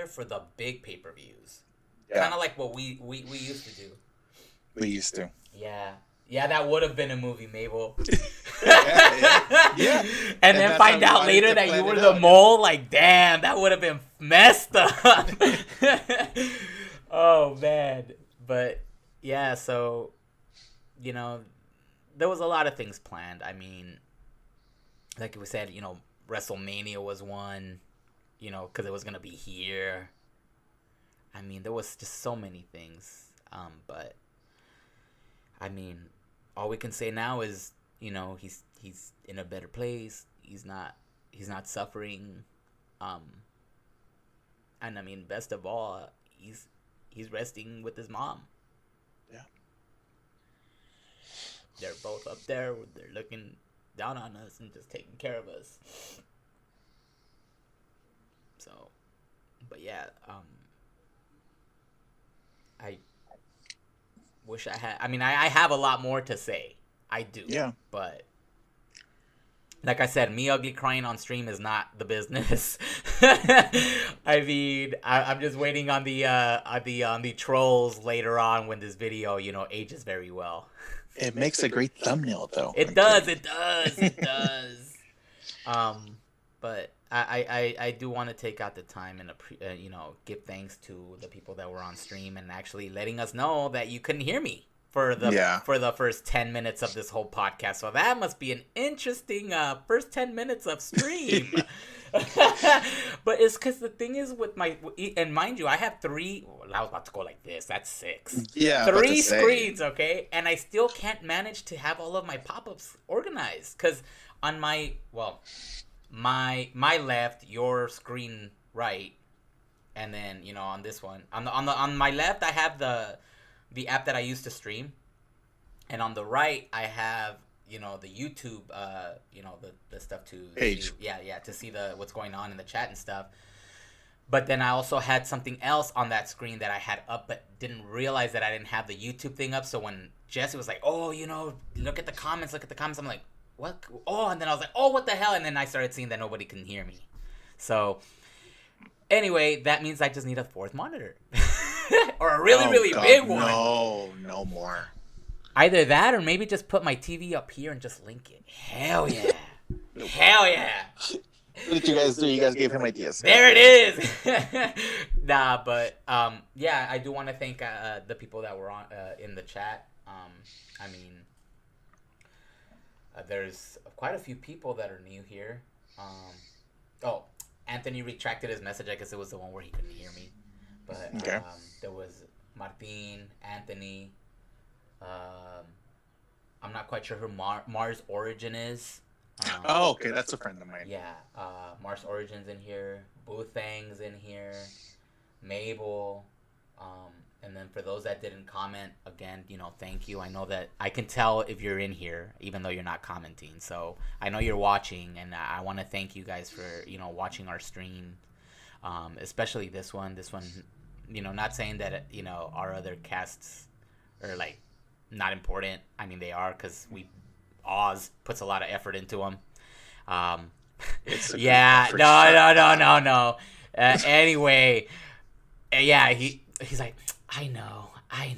[SPEAKER 3] for the big pay-per-views. Yeah. Kind of like what we used to do.
[SPEAKER 2] We used to.
[SPEAKER 3] Yeah. Yeah, that would have been a movie, Mabel.
[SPEAKER 2] Yeah.
[SPEAKER 3] And then find out later that you were the mole. Like, damn, that would have been messed up. Oh, man. But, yeah, so, you know, there was a lot of things planned. I mean, like we said, you know, WrestleMania was one, you know, because it was going to be here. I mean, there was just so many things. But, I mean, all we can say now is, you know, he's in a better place. He's not suffering. And I mean, best of all, he's resting with his mom.
[SPEAKER 2] Yeah.
[SPEAKER 3] They're both up there. They're looking down on us and just taking care of us. So, but yeah, I wish I had. I mean, I have a lot more to say. I do.
[SPEAKER 2] Yeah.
[SPEAKER 3] But like I said, me ugly crying on stream is not the business. I mean, I'm just waiting on the trolls later on when this video, you know, ages very well.
[SPEAKER 2] It makes a great thumbnail, though.
[SPEAKER 3] It does. But I do want to take out the time and you know, give thanks to the people that were on stream and actually letting us know that you couldn't hear me for the first 10 minutes of this whole podcast. So that must be an interesting first 10 minutes of stream. But it's because the thing is with and mind you, I have 3. Well, I was about to go like this. That's 6.
[SPEAKER 2] Yeah,
[SPEAKER 3] 3 screens, okay, and I still can't manage to have all of my pop-ups organized because on my left, your screen right, and then, you know, on this one, on my left, I have the app that I use to stream, and on the right, I have, you know, the YouTube, you know, the stuff to
[SPEAKER 2] page.
[SPEAKER 3] To see what's going on in the chat and stuff. But then I also had something else on that screen that I had up, but didn't realize that I didn't have the YouTube thing up. So when Jesse was like, "Oh, you know, look at the comments," I'm like, what? Oh, and then I was like, oh, what the hell? And then I started seeing that nobody can hear me. So, anyway, that means I just need a 4th monitor. Or a really big one.
[SPEAKER 2] No more.
[SPEAKER 3] Either that or maybe just put my TV up here and just link it. Hell yeah. Hell yeah.
[SPEAKER 2] What did you guys do? You guys gave him ideas.
[SPEAKER 3] There it is. Nah, but, yeah, I do want to thank the people that were on in the chat. I mean... There's quite a few people that are new here. Oh, Anthony retracted his message. I guess it was the one where he couldn't hear me. But
[SPEAKER 2] Okay.
[SPEAKER 3] There was Martin, Anthony. I'm not quite sure who Mars Origin is.
[SPEAKER 2] Oh, okay, that's a friend of mine.
[SPEAKER 3] Yeah, Mars Origin's in here. Boothang's in here. Mabel. And then for those that didn't comment, again, thank you. I know that I can tell if you're in here, even though you're not commenting. So I know you're watching, and I want to thank you guys for, watching our stream, especially this one. This one, not saying that, our other casts are, like, not important. I mean, they are, because Oz puts a lot of effort into them. Yeah, no. Anyway, yeah, he's like, I know. I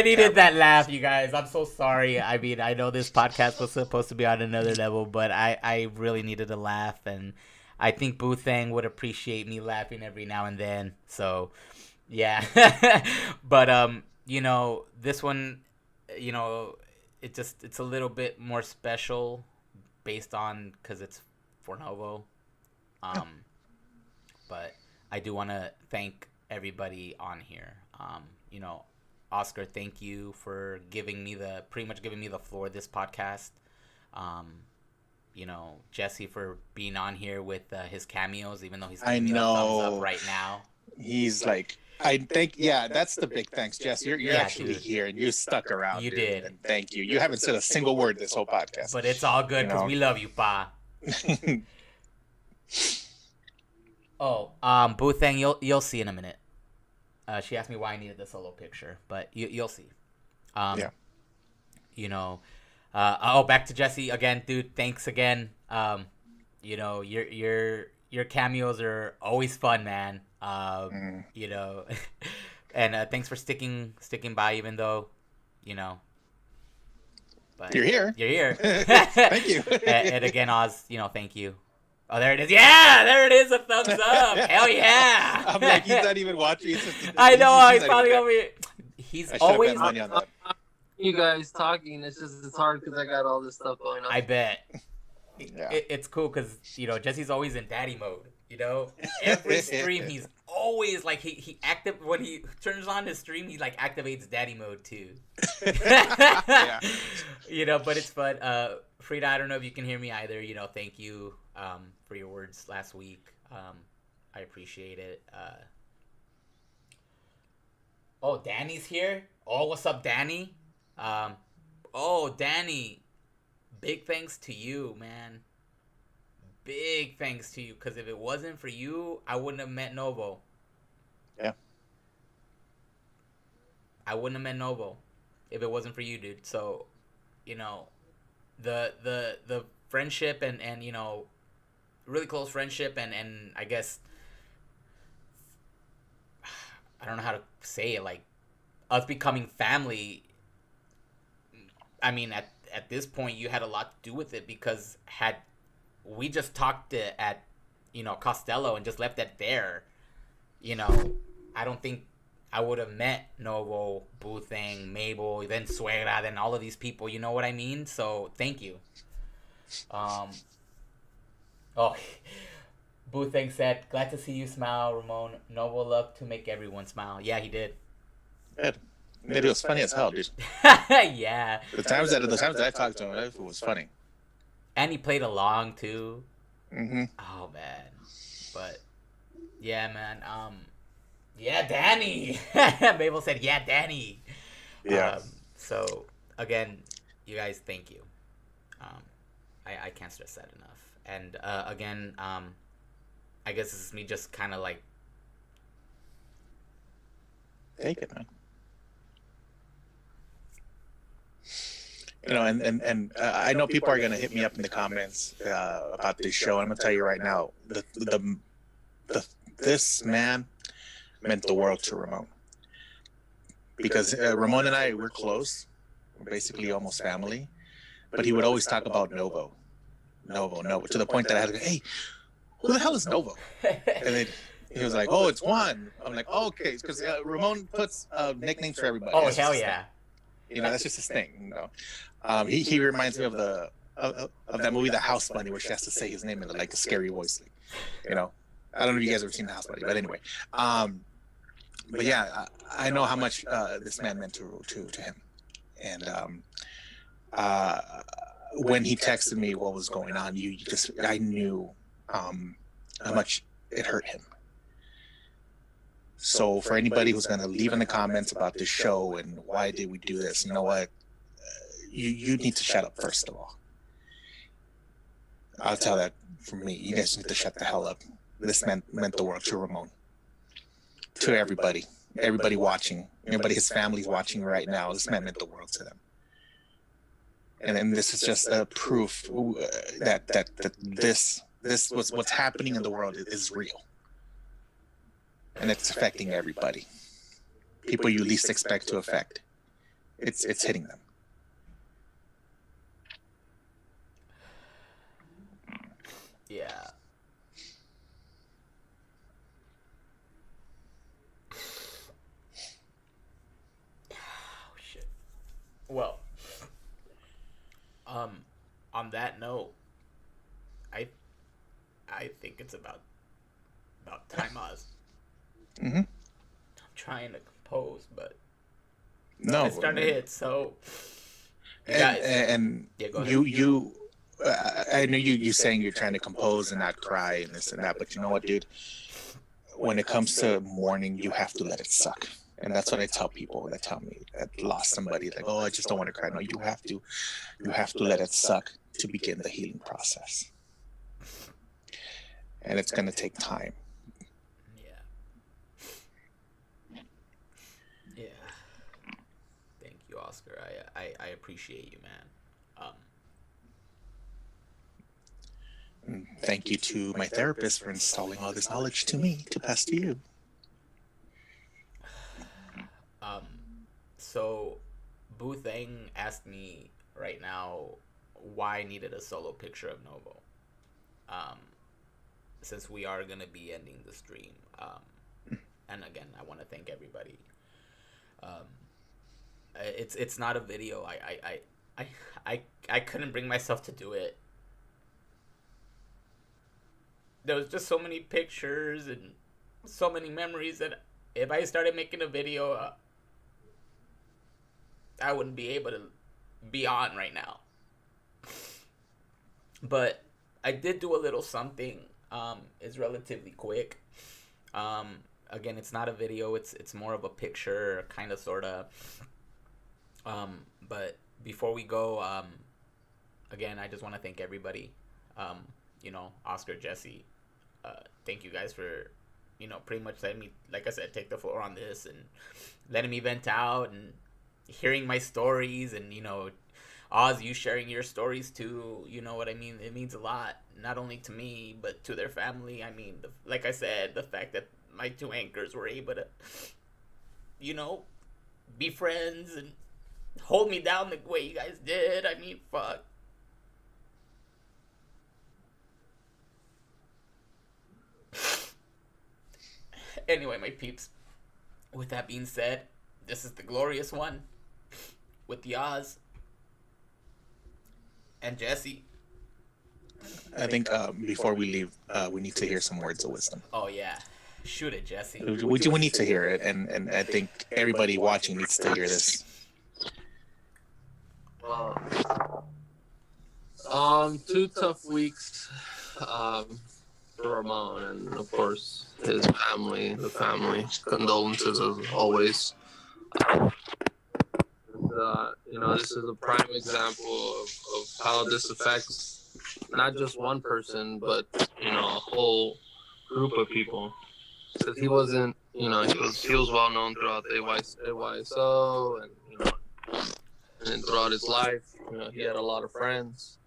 [SPEAKER 3] needed that laugh, you guys. I'm so sorry. I mean, I know this podcast was supposed to be on another level, but I really needed a laugh, and I think Boothang would appreciate me laughing every now and then. So, yeah. But this one, it's a little bit more special based on because it's for Novo. But I do want to thank everybody on here. Oscar, thank you for pretty much giving me the floor this podcast. Jesse for being on here with his cameos, even though he's giving me the thumbs up right now.
[SPEAKER 2] He's like, I think, that's the big thanks, Jess. You're actually here and you stuck around.
[SPEAKER 3] You did.
[SPEAKER 2] And thank you. You haven't said a single word this whole podcast.
[SPEAKER 3] But it's all good because we love you, Pa. Oh, Boothang, you'll see in a minute. She asked me why I needed the solo picture, but you'll see.
[SPEAKER 2] Yeah.
[SPEAKER 3] Back to Jesse again, dude. Thanks again. Your cameos are always fun, man. And thanks for sticking by, even though, But
[SPEAKER 2] you're here. Thank you.
[SPEAKER 3] and again, Oz, thank you. Oh, there it is. Yeah, there it is. A thumbs up. Hell yeah.
[SPEAKER 2] I'm like, he's not even watching.
[SPEAKER 3] I know. He's probably over here. He's always.
[SPEAKER 1] You guys talking. It's hard because I got all this stuff going on.
[SPEAKER 3] I bet.
[SPEAKER 2] Yeah.
[SPEAKER 3] It's cool because, Jesse's always in daddy mode. Every stream, he's always like, when he turns on his stream, he like activates daddy mode too.
[SPEAKER 2] Yeah.
[SPEAKER 3] But it's fun. Frida, I don't know if you can hear me either. Thank you for your words last week. I appreciate it. Danny's here. Oh, what's up, Danny? Danny, big thanks to you, man. Big thanks to you, because if it wasn't for you, I wouldn't have met Novo.
[SPEAKER 2] Yeah.
[SPEAKER 3] I wouldn't have met Novo if it wasn't for you, dude. So, the friendship and really close friendship and I guess I don't know how to say it, like us becoming family. I mean, at this point, you had a lot to do with it, because had we just talked at Costello and just left it there, I don't think I would have met Novo, Boothang, Mabel, then Suegra, then all of these people. You know what I mean? So thank you. Boothang said, "Glad to see you smile, Ramon. Novo loved to make everyone smile." Yeah, he did.
[SPEAKER 2] Good. It was funny as hell, dude.
[SPEAKER 3] Yeah.
[SPEAKER 2] The times that I talked to him, it was funny.
[SPEAKER 3] And he played along too.
[SPEAKER 2] Mm-hmm.
[SPEAKER 3] Oh man, but yeah, man. Yeah, Danny. Mabel said, "Yeah, Danny."
[SPEAKER 2] Yeah.
[SPEAKER 3] So again, you guys, thank you. I can't stress that enough. And again, I guess this is me just kind of like.
[SPEAKER 2] Take it, man. And I know people are gonna hit me up in the comments about this show. I'm gonna tell you right now, this man meant the world to Ramon, because Ramon and I, we're close, we're basically almost family. But he would always talk about Novo, to the point that I had to go, "Hey, who the hell is Novo?" And then he was like, "Oh, it's Juan." I'm like, "Oh, okay," because Ramon puts nicknames for everybody.
[SPEAKER 3] Oh, hell yeah.
[SPEAKER 2] That's just his thing. He reminds me of of that movie, The House Bunny, where she has to say his name in like a scary voice. I don't know if you guys ever seen The House Bunny, but anyway. But yeah, I know how much this man meant to him, and when he texted me what was going on, I knew how much it hurt him. So for anybody who's going to leave in the comments about this show and why did we do this, you know what? You need to shut up, first of all. I'll tell that from me. You guys need to shut the hell up. This meant the world to Ramon. To everybody watching, his family's watching right now. This man meant the world to them. And then this is just a proof that this what's happening in the world is real. And it's affecting everybody. People you least expect to affect. It's hitting them.
[SPEAKER 3] Yeah. Oh shit. Well, on that note, I think it's about time, Oz.
[SPEAKER 2] Mm-hmm.
[SPEAKER 3] I'm trying to compose, but
[SPEAKER 2] no,
[SPEAKER 3] it's starting to hit. So,
[SPEAKER 2] and
[SPEAKER 3] yeah, go ahead.
[SPEAKER 2] you I know you saying you're trying to compose and not cry and this and that, but you know what, dude? When it comes to mourning, you have to let it suck. And that's what I tell people that tell me that lost somebody, like, oh, I just don't want to cry. No, you have to let it suck to begin the healing process. And it's going to take time.
[SPEAKER 3] Yeah. Thank you, Oscar. I appreciate you, man.
[SPEAKER 2] And thank you to my therapist for installing all this knowledge to me to pass to you.
[SPEAKER 3] So Boo Thang asked me right now why I needed a solo picture of Novo. Since we are gonna be ending the stream. And again, I want to thank everybody. It's not a video. I couldn't bring myself to do it. There was just so many pictures and so many memories that if I started making a video, I wouldn't be able to be on right now. But I did do a little something. It's relatively quick. Again, it's not a video. It's more of a picture, kind of, sort of. But before we go, again, I just want to thank everybody. Oscar, Jesse, thank you guys for, pretty much letting me, like I said, take the floor on this and letting me vent out and hearing my stories and, Oz, you sharing your stories too. You know what I mean? It means a lot, not only to me, but to their family. I mean, like I said, the fact that my two anchors were able to, be friends and hold me down the way you guys did. I mean, fuck. Anyway, my peeps, with that being said, this is the glorious one with the Oz and Jesse.
[SPEAKER 2] I think before we leave, we need to hear some words of wisdom.
[SPEAKER 3] Oh, yeah. Shoot it, Jesse.
[SPEAKER 2] We need to hear it, and I think everybody watching needs to hear this.
[SPEAKER 1] Well, 2 tough weeks for Ramon, and of course his family, the family. Condolences as always. This is a prime example of how this affects not just one person, but a whole group of people. Because he wasn't, he was well known throughout the AYSO, and throughout his life, he had a lot of friends.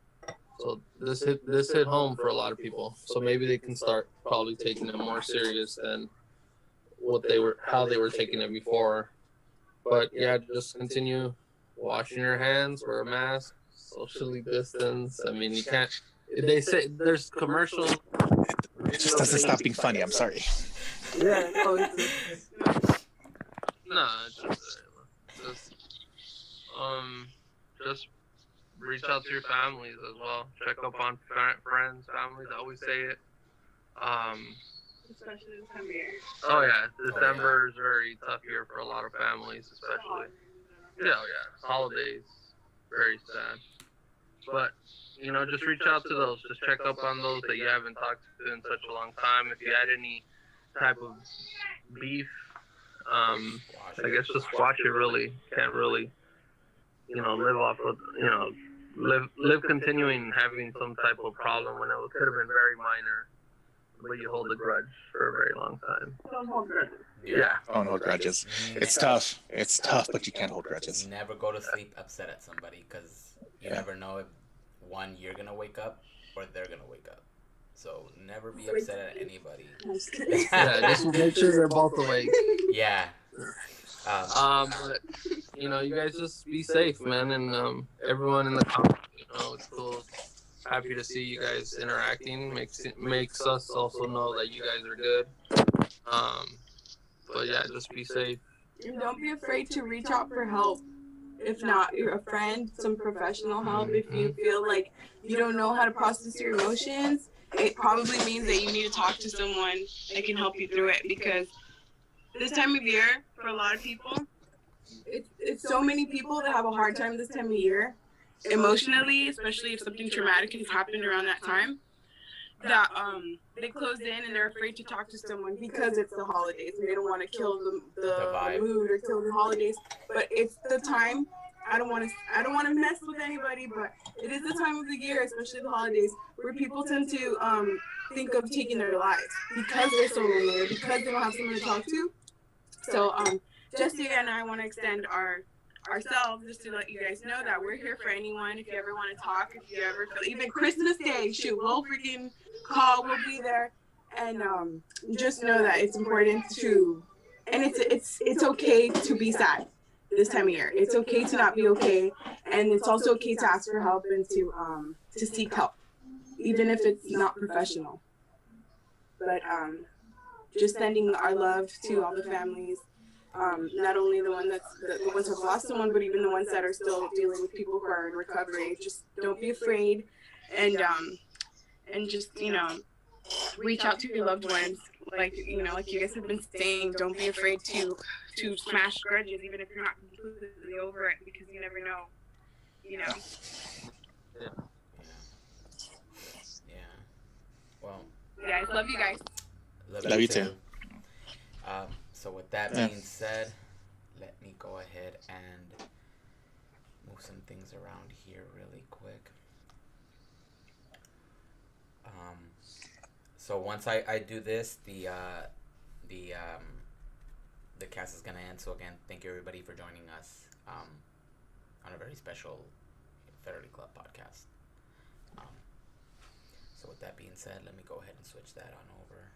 [SPEAKER 1] So this hit home for a lot of people. So maybe they can start probably taking it more serious than how they were taking it before. But yeah, just continue washing your hands, wear a mask, socially distance. I mean, you can't. They say there's commercials.
[SPEAKER 2] It just doesn't stop being funny. I'm sorry.
[SPEAKER 1] Yeah, no, it's Just reach out to your families as well. Check up on friends, families. I always say it.
[SPEAKER 4] Especially this time of year.
[SPEAKER 1] Oh yeah, December is very tough year for a lot of families, especially. Yeah, holidays, very sad. But just reach out to those. Just check up on those that you haven't talked to in such a long time. If you had any type of beef, I guess just watch it. Really, can't really, live off of, live continuing having some type of problem when it could have been very minor, but you hold a grudge for a very long time.
[SPEAKER 4] Don't hold grudges.
[SPEAKER 1] Yeah.
[SPEAKER 2] Don't hold grudges. It's tough. It's tough, but you can't hold grudges.
[SPEAKER 3] Never go to sleep upset at somebody because you never know if one, you're gonna wake up or they're gonna wake up. So never be upset at anybody.
[SPEAKER 1] Yeah, just make sure they're both awake.
[SPEAKER 3] Yeah.
[SPEAKER 1] But you guys just be safe, man, and everyone in the comments, it's cool. Happy to see you guys interacting. Makes us also know that you guys are good. But yeah, just be safe.
[SPEAKER 4] And don't be afraid to reach out for help. If not, you're a friend, some professional help. If you feel like you don't know how to process your emotions, it probably means that you need to talk to someone that can help you through it. Because this time of year, for a lot of people, it's so many people that have a hard time this time of year, emotionally, especially if something traumatic has happened around that time, that they close in and they're afraid to talk to someone because it's the holidays and they don't want to kill the mood or kill the holidays. But it's the time. I don't want to mess with anybody, but it is the time of the year, especially the holidays, where people tend to think of taking their lives because they're so lonely or because they don't have someone to talk to. So Jesse and I want to extend ourselves just to let you guys know that we're here for anyone. If you ever want to talk, if you ever feel, even Christmas Day, shoot, we'll freaking call, we'll be there. And just know that it's important to, and it's okay to be sad this time of year. It's okay to not be okay, and it's also okay to ask for help and to seek help, even if it's not professional. But just sending our love to all the families. Not only the ones who've lost someone, but even the ones that are still dealing with people who are in recovery. Just don't be afraid, and just reach out to your loved ones. Like you guys have been saying, don't be afraid to smash grudges, even if you're not completely over it, because you never know.
[SPEAKER 3] Yeah. Well.
[SPEAKER 4] Guys, love you guys.
[SPEAKER 2] Love you too.
[SPEAKER 3] So with that being said, let me go ahead and move some things around here really quick. So once I do this, the cast is gonna end. So again, thank you everybody for joining us on a very special Fetterly Club podcast. So with that being said, let me go ahead and switch that on over.